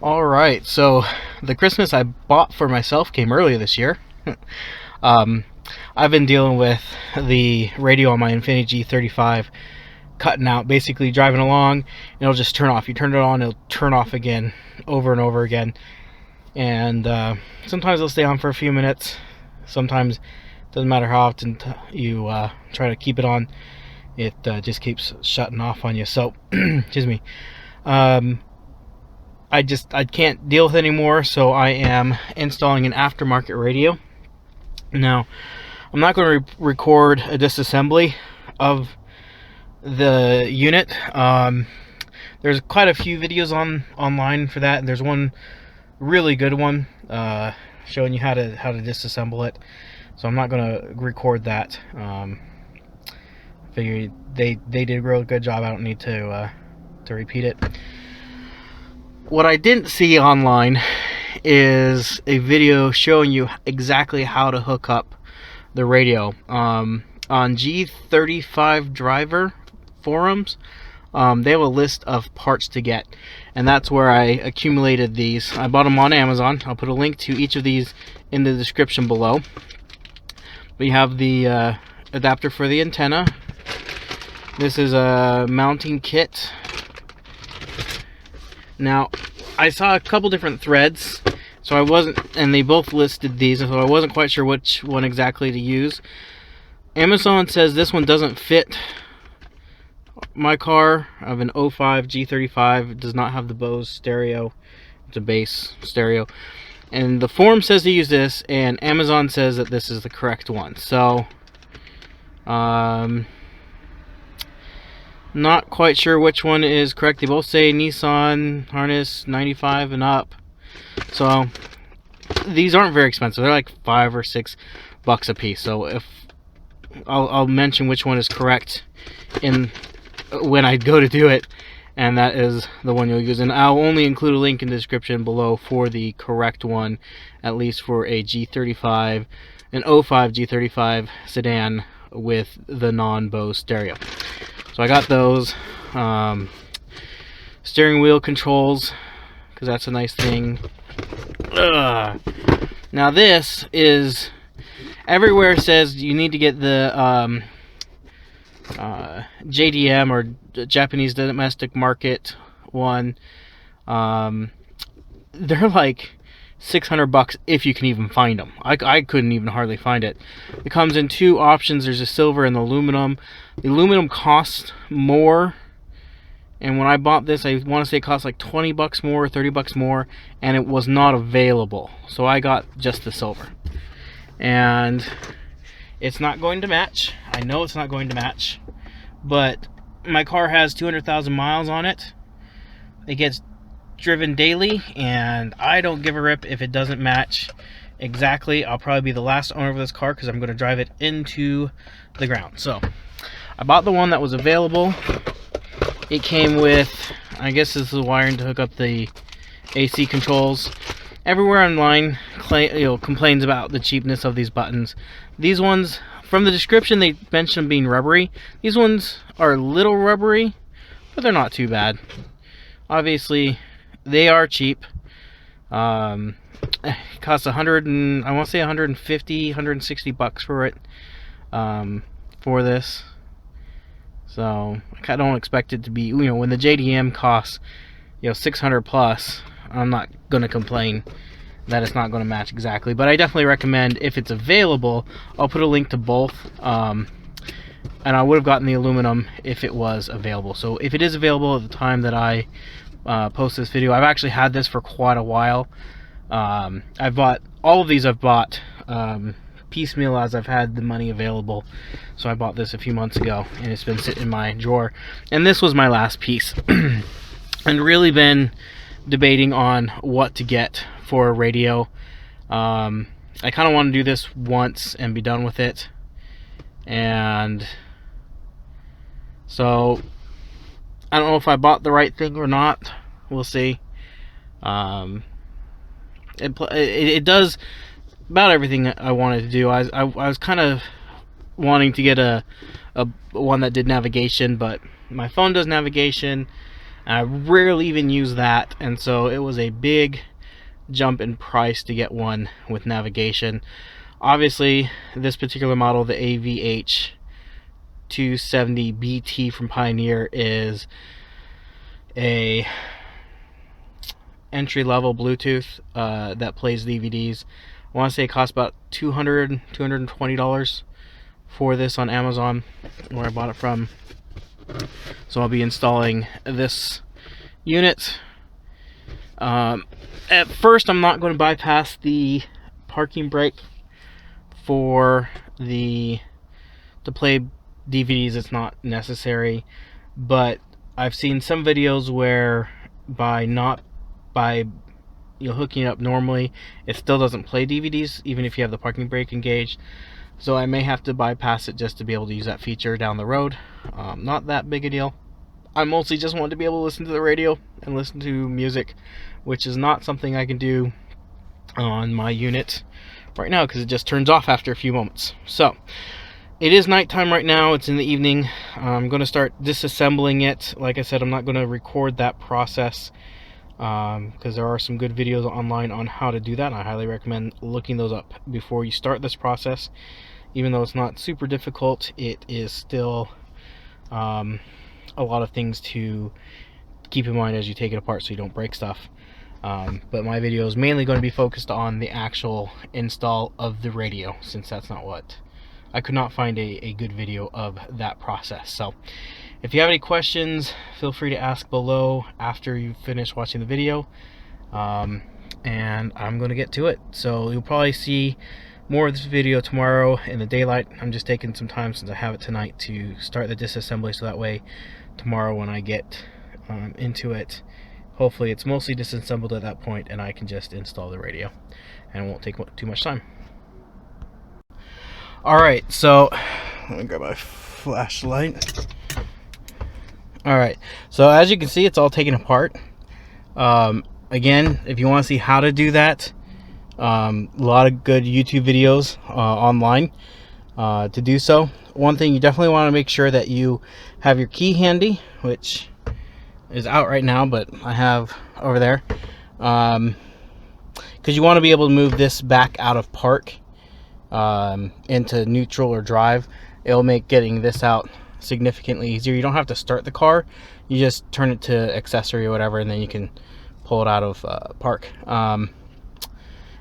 Alright, so the Christmas I bought for myself came earlier this year. um, I've been dealing with the radio on my Infiniti G35 cutting out, basically driving along, and it'll just turn off. You turn it on, it'll turn off again, over and over again. And sometimes it'll stay on for a few minutes. Sometimes, it doesn't matter how often you try to keep it on, it just keeps shutting off on you. So, excuse me. I can't deal with it anymore, so I am installing an aftermarket radio. Now, I'm not going to record a disassembly of the unit. There's quite a few videos online for that, and there's one really good one showing you how to disassemble it. So I'm not going to record that. I figure they did a real good job. I don't need to repeat it. What I didn't see online is a video showing you exactly how to hook up the radio. On G35 driver forums, they have a list of parts to get, and that's where I accumulated these. I bought them on Amazon. I'll put a link to each of these in the description below. We have the adapter for the antenna. This is a mounting kit. Now, I saw a couple different threads, so I wasn't, and they both listed these, so I wasn't quite sure which one exactly to use. Amazon says this one doesn't fit my car. I have an 05 G35. It does not have the Bose stereo. It's a bass stereo. And the forum says to use this, and Amazon says that this is the correct one. So, not quite sure which one is correct. They both say Nissan harness 95 and up. So these aren't very expensive. They're like $5 or $6 a piece. So if I'll mention which one is correct when I go to do it, and that is the one you'll use. And I'll only include a link in the description below for the correct one, at least for a G35, an 05 G35 sedan with the non-Bose stereo. So I got those. Steering wheel controls, because that's a nice thing. Now this is, everywhere says you need to get the JDM, or Japanese domestic market one. They're like $600 if you can even find them. I couldn't even hardly find it. It comes in two options. There's a silver and the aluminum. The aluminum costs more, and when I bought this, I want to say it cost like $20 more, $30 more, and it was not available. So I got just the silver, and it's not going to match. I know it's not going to match, but my car has 200,000 miles on it. It gets driven daily, and I don't give a rip if it doesn't match exactly. I'll probably be the last owner of this car because I'm going to drive it into the ground. So I bought the one that was available. It came with, I guess this is wiring to hook up the AC controls. Everywhere online complains about the cheapness of these buttons. These ones, from the description, they mention them being rubbery. These ones are a little rubbery, but they're not too bad. Obviously, they are cheap. It costs I want to say 150, 160 bucks for it, for this. So I don't expect it to be, when the JDM costs, 600 plus, I'm not going to complain that it's not going to match exactly. But I definitely recommend, if it's available, I'll put a link to both. And I would have gotten the aluminum if it was available. So if it is available at the time that I post this video, I've actually had this for quite a while. I've bought all of these. I've bought piecemeal as I've had the money available. So I bought this a few months ago, and it's been sitting in my drawer. And this was my last piece. And really been debating on what to get for a radio. I kind of want to do this once and be done with it. And so I don't know if I bought the right thing or not. We'll see. It does about everything I wanted to do. I was kind of wanting to get a one that did navigation, but my phone does navigation. And I rarely even use that, and so it was a big jump in price to get one with navigation. Obviously, this particular model, the AVH 270 BT from Pioneer, is a entry-level Bluetooth that plays DVDs. I want to say it costs about $220 for this on Amazon, where I bought it from. So I'll be installing this unit. At first, I'm not going to bypass the parking brake for to play DVDs. It's not necessary, but I've seen some videos where by hooking it up normally, it still doesn't play DVDs even if you have the parking brake engaged. So I may have to bypass it just to be able to use that feature down the road. Not that big a deal. I mostly just want to be able to listen to the radio and listen to music, which is not something I can do on my unit right now because it just turns off after a few moments. So it is nighttime right now. It's in the evening. I'm going to start disassembling it. Like I said, I'm not going to record that process because there are some good videos online on how to do that, and I highly recommend looking those up before you start this process. Even though it's not super difficult, it is still a lot of things to keep in mind as you take it apart so you don't break stuff. But my video is mainly going to be focused on the actual install of the radio, since that's not what I could not find a good video of that process. So if you have any questions, feel free to ask below after you finish watching the video, and I'm going to get to it. So you'll probably see more of this video tomorrow in the daylight. I'm just taking some time since I have it tonight to start the disassembly, so that way tomorrow when I get into it, hopefully it's mostly disassembled at that point and I can just install the radio and it won't take too much time. Alright, so let me grab my flashlight. Alright, so as you can see, it's all taken apart. Again, if you want to see how to do that, a lot of good YouTube videos online to do so. One thing, you definitely want to make sure that you have your key handy, which is out right now, but I have over there, because you want to be able to move this back out of park into neutral or drive. It'll make getting this out significantly easier. You don't have to start the car, you just turn it to accessory or whatever, and then you can pull it out of park. And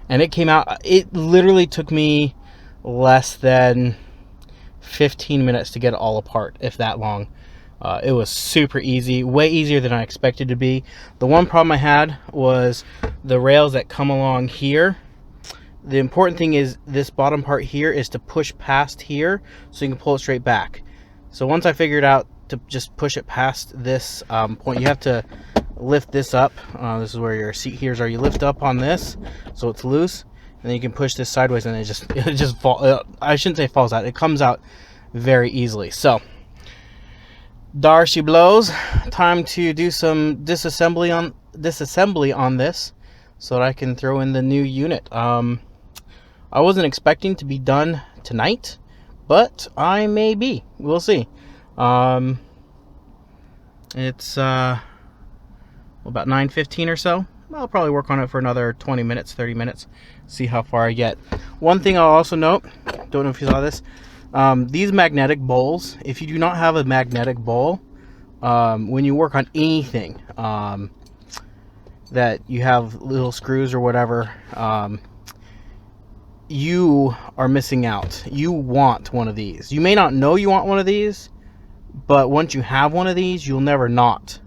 it came out, it literally took me less than 15 minutes to get it all apart, if that long. It was super easy, way easier than I expected to be. The one problem I had was the rails that come along here. The important thing is this bottom part here is to push past here so you can pull it straight back. So once I figured out to just push it past this point, you have to lift this up. This is where your seat heaters are. You lift up on this so it's loose, and then you can push this sideways and it just falls. I shouldn't say falls out, it comes out very easily. So dar she blows. Time to do some disassembly on this so that I can throw in the new unit. I wasn't expecting to be done tonight, but I may be. We'll see. It's about 9:15 or so. I'll probably work on it for another 20 minutes, 30 minutes, see how far I get. One thing I'll also note, don't know if you saw this, these magnetic bowls, if you do not have a magnetic bowl, when you work on anything that you have little screws or whatever, you are missing out. You want one of these. You may not know you want one of these, but once you have one of these, you'll never not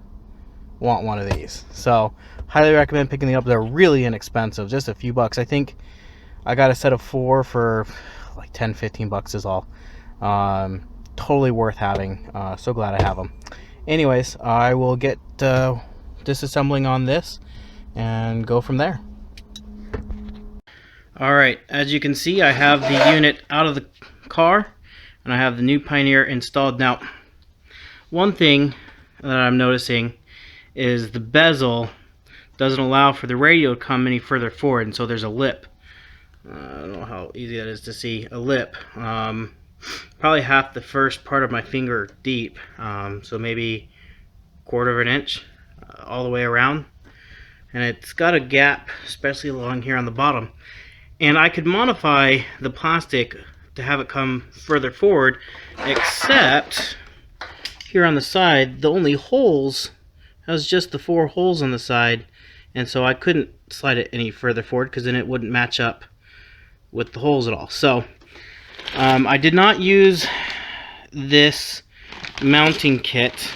want one of these. So highly recommend picking them up. They're really inexpensive, just a few bucks. I think I got a set of 4 for like 10-15 bucks is all. Totally worth having. So glad I have them. Anyways, I will get disassembling on this and go from there. Alright, as you can see, I have the unit out of the car and I have the new Pioneer installed. Now, one thing that I'm noticing is the bezel doesn't allow for the radio to come any further forward, and so there's a lip. I don't know how easy that is to see. A lip. Probably half the first part of my finger deep, so maybe 1/4 of an inch. all the way around, and it's got a gap, especially along here on the bottom. And I could modify the plastic to have it come further forward, except here on the side, the only holes has just the 4 holes on the side, and so I couldn't slide it any further forward because then it wouldn't match up with the holes at all. So I did not use this mounting kit.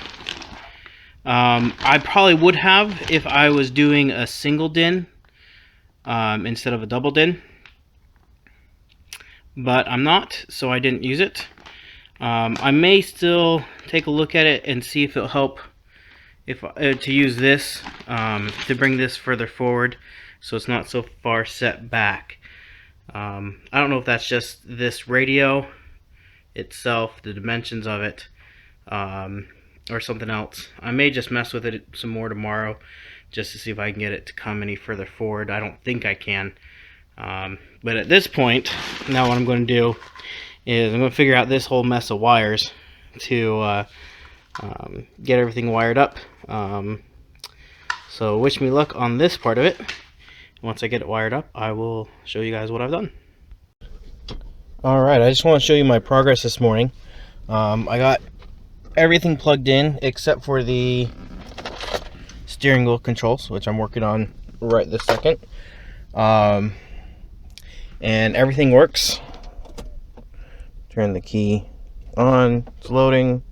I probably would have if I was doing a single din instead of a double din, but I'm not, so I didn't use it. I may still take a look at it and see if it'll help to use this to bring this further forward so it's not so far set back. I don't know if that's just this radio itself, the dimensions of it, or something else. I may just mess with it some more tomorrow just to see if I can get it to come any further forward. I don't think I can. But at this point, now what I'm going to do is I'm going to figure out this whole mess of wires to get everything wired up. So wish me luck on this part of it. Once I get it wired up, I will show you guys what I've done. Alright, I just want to show you my progress this morning. I got everything plugged in except for the steering wheel controls, which I'm working on right this second. And everything works. Turn the key on, it's loading.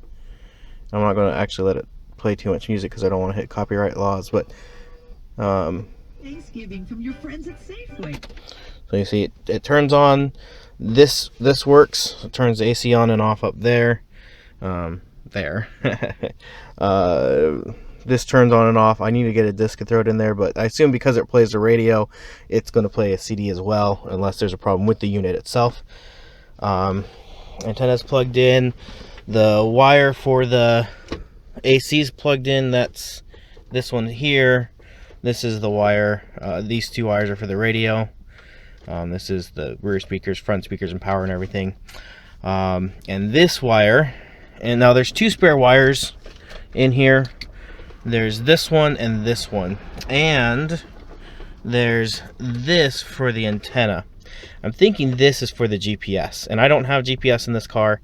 I'm not going to actually let it play too much music because I don't want to hit copyright laws, but Thanksgiving from your friends at Safeway. So you see it turns on. This works. It turns the AC on and off up there. This turns on and off. I need to get a disc and throw it in there, but I assume because it plays the radio, it's going to play a CD as well, unless there's a problem with the unit itself. Antenna's plugged in. The wire for the AC is plugged in. That's this one here. This is the wire. These 2 wires are for the radio. This is the rear speakers, front speakers, and power and everything. And this wire, and now there's 2 spare wires in here. There's this one and this one, and there's this for the antenna. I'm thinking this is for the GPS, and I don't have GPS in this car,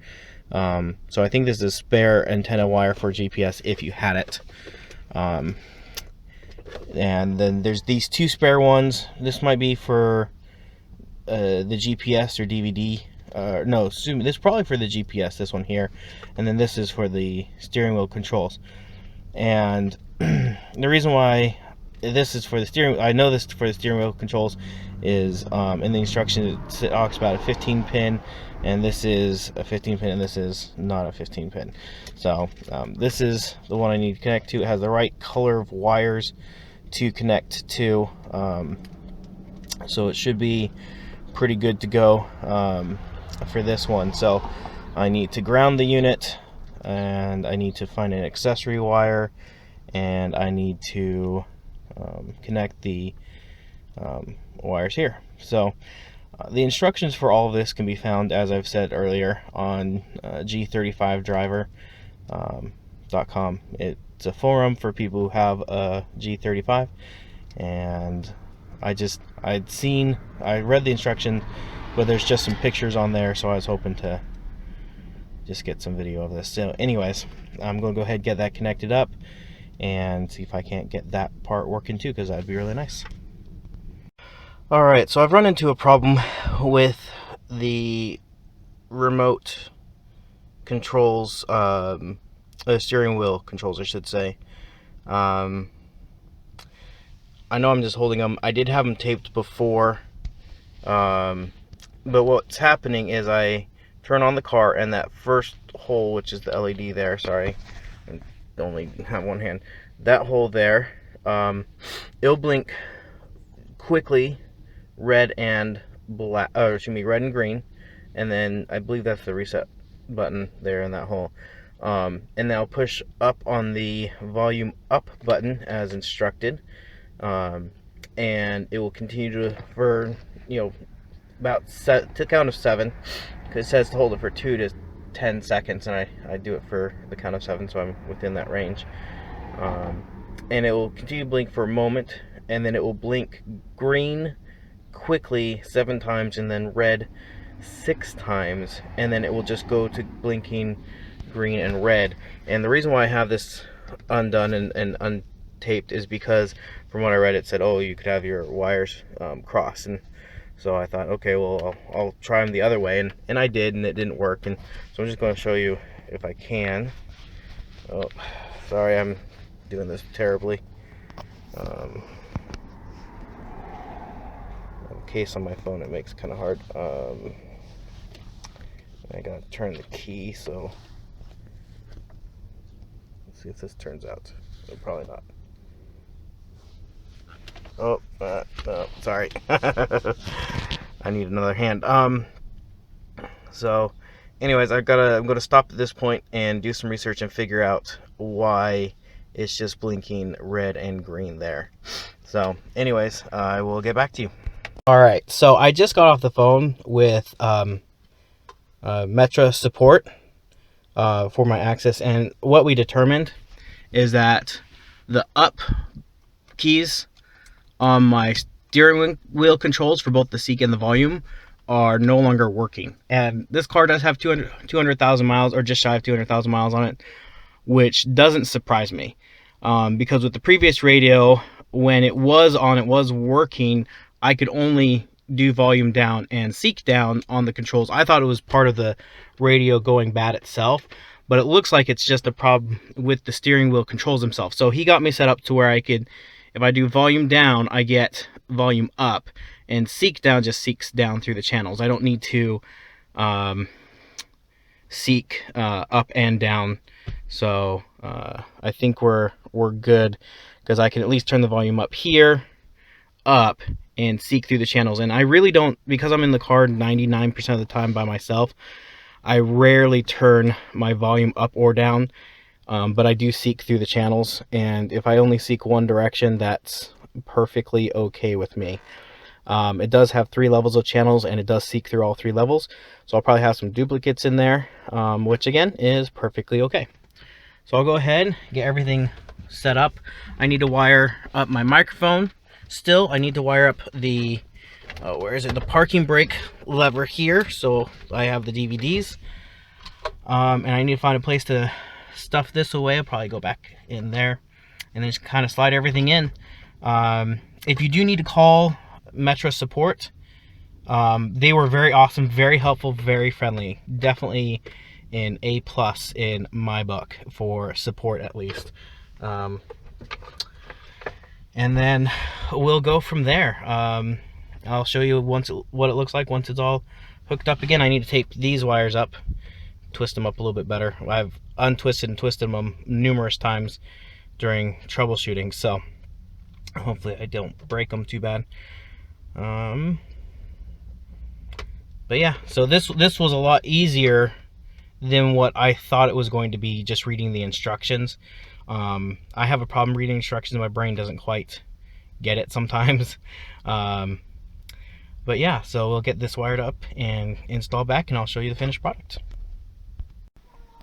so I think this is a spare antenna wire for GPS if you had it. And then there's these 2 spare ones. This might be for the GPS or DVD. No, this is probably for the GPS, this one here. And then this is for the steering wheel controls. And the reason why this is for the steering, I know this is for the steering wheel controls, is in the instructions it talks about a 15 pin, and this is a 15 pin, and this is not a 15 pin. So this is the one I need to connect to. It has the right color of wires to connect to, so it should be pretty good to go for this one. So I need to ground the unit, and I need to find an accessory wire, and I need to connect the wires here. So the instructions for all of this can be found, as I've said earlier, on G35driver.com. It's a forum for people who have a G35, and I read the instruction, but there's just some pictures on there, so I was hoping to just get some video of this. So anyways, I'm going to go ahead and get that connected up and see if I can't get that part working too, because that'd be really nice. Alright, so I've run into a problem with the remote controls, steering wheel controls, I should say. I know I'm just holding them. I did have them taped before, but what's happening is I turn on the car, and that first hole, which is the LED there, sorry, I only have one hand, that hole there, it'll blink quickly red and black, red and green, and then I believe that's the reset button there in that hole. And now push up on the volume up button as instructed, and it will continue to, for about to count of 7, because it says to hold it for 2 to 10 seconds, and I do it for the count of 7, so I'm within that range. and it will continue to blink for a moment, and then it will blink green quickly 7 times, and then red 6 times, and then it will just go to blinking green and red. And the reason why I have this undone and untaped is because from what I read, it said, oh, you could have your wires cross, and so I thought, okay, well, I'll try them the other way, and I did, and it didn't work. And so I'm just going to show you if I can. Oh, sorry, I'm doing this terribly. Case on my phone, it makes kind of hard. I gotta turn the key, so let's see if this turns out. Probably not. Oh, sorry. I need another hand. So anyways, I'm gonna stop at this point and do some research and figure out why it's just blinking red and green there. So anyways, I will get back to you. All right, so I just got off the phone with Metra support for my Axis, and what we determined is that the up keys on my steering wheel controls for both the seek and the volume are no longer working. And this car does have 200,000 miles, or just shy of 200,000 miles on it, which doesn't surprise me, because with the previous radio, when it was on, it was working, I could only do volume down and seek down on the controls. I thought it was part of the radio going bad itself, but it looks like it's just a problem with the steering wheel controls themselves. So he got me set up to where I could, if I do volume down, I get volume up, and seek down just seeks down through the channels. I don't need to seek up and down. So I think we're good, because I can at least turn the volume up here, up, and seek through the channels. And I really don't, because I'm in the car 99% of the time by myself, I rarely turn my volume up or down, but I do seek through the channels. And if I only seek one direction, that's perfectly okay with me. It does have 3 levels of channels, and it does seek through all 3 levels. So I'll probably have some duplicates in there, which again is perfectly okay. So I'll go ahead, get everything set up. I need to wire up my microphone. Still, I need to wire up the, where is it? The parking brake lever here, so I have the DVDs. And I need to find a place to stuff this away. I'll probably go back in there and then just kind of slide everything in. If you do need to call Metra support, they were very awesome, very helpful, very friendly. Definitely an A+ in my book for support, at least. And then we'll go from there. I'll show you what it looks like once it's all hooked up. Again, I need to tape these wires up, twist them up a little bit better. I've untwisted and twisted them numerous times during troubleshooting, so hopefully I don't break them too bad. But yeah, so this was a lot easier than what I thought it was going to be, just reading the instructions. I have a problem reading instructions. My brain doesn't quite get it sometimes. But yeah, so we'll get this wired up and install back, and I'll show you the finished product.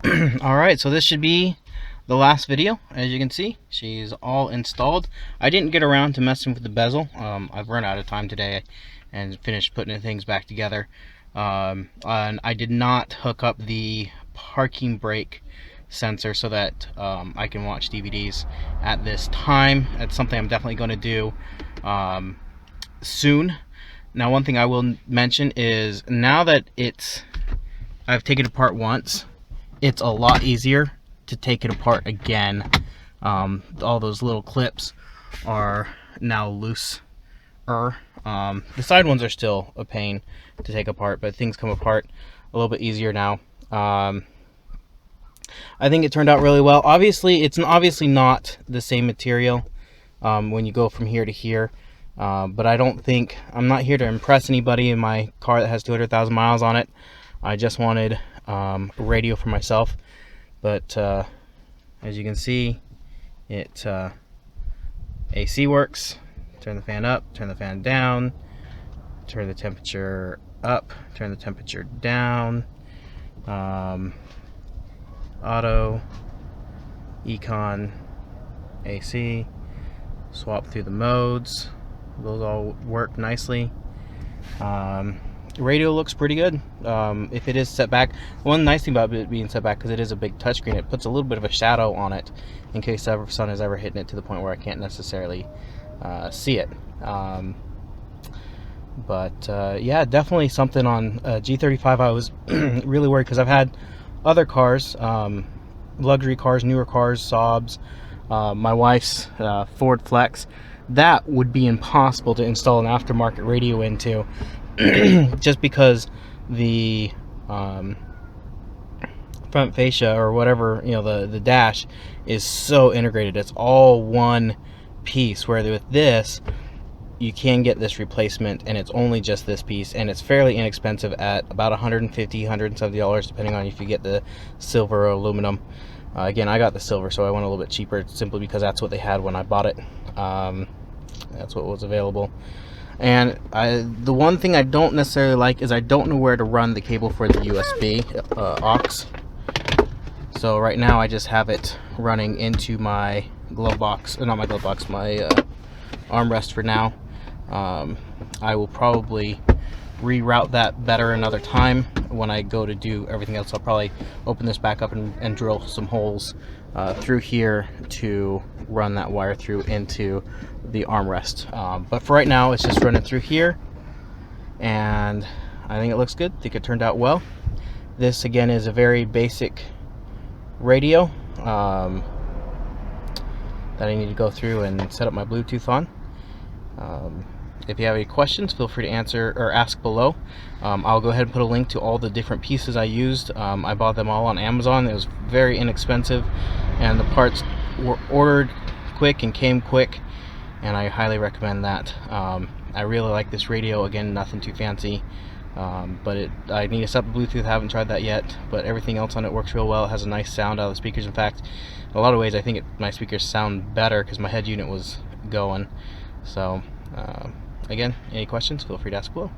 Alright, so this should be the last video. As you can see, she's all installed. I didn't get around to messing with the bezel. I've run out of time today and finished putting things back together. And I did not hook up the parking brake sensor so that I can watch DVDs at this time. That's something I'm definitely going to do soon. Now, one thing I will mention is, now that I've taken it apart once, it's a lot easier to take it apart again. All those little clips are now loose. The side ones are still a pain to take apart, but things come apart a little bit easier now. I think it turned out really well. Obviously, it's obviously not the same material when you go from here to here, but I'm not here to impress anybody in my car that has 200,000 miles on it. I just wanted a radio for myself. But as you can see, it AC works. Turn the fan up, turn the fan down, turn the temperature up, turn the temperature down, auto, econ, AC, Swap through the modes. Those all work nicely. Radio looks pretty good. If it is set back, one nice thing about it being set back, because it is a big touchscreen, it puts a little bit of a shadow on it in case the sun is ever hitting it to the point where I can't necessarily see it. Yeah, definitely something on G35. I was really worried because I've had other cars, luxury cars, newer cars, Saabs, my wife's Ford Flex. That would be impossible to install an aftermarket radio into, just because the front fascia, or whatever, the dash is so integrated. It's all one piece, where with this you can get this replacement and it's only just this piece, and it's fairly inexpensive at about $150, $170, depending on if you get the silver or aluminum. Again, I got the silver, so I went a little bit cheaper simply because that's what they had when I bought it. That's what was available. And the one thing I don't necessarily like is I don't know where to run the cable for the USB aux. So right now I just have it running into my glove box, not my glove box, my armrest for now. I will probably reroute that better another time. When I go to do everything else, I'll probably open this back up and drill some holes through here to run that wire through into the armrest. But for right now, it's just running through here, and I think it looks good. I think it turned out well. This again is a very basic radio that I need to go through and set up my Bluetooth on. If you have any questions, feel free to answer or ask below. I'll go ahead and put a link to all the different pieces I used. I bought them all on Amazon. It was very inexpensive, and the parts were ordered quick and came quick, and I highly recommend that. I really like this radio. Again, nothing too fancy, but I need to set up the Bluetooth. I haven't tried that yet, but everything else on it works real well. It has a nice sound out of the speakers. In fact, in a lot of ways I think my speakers sound better because my head unit was going. So again, any questions, feel free to ask below.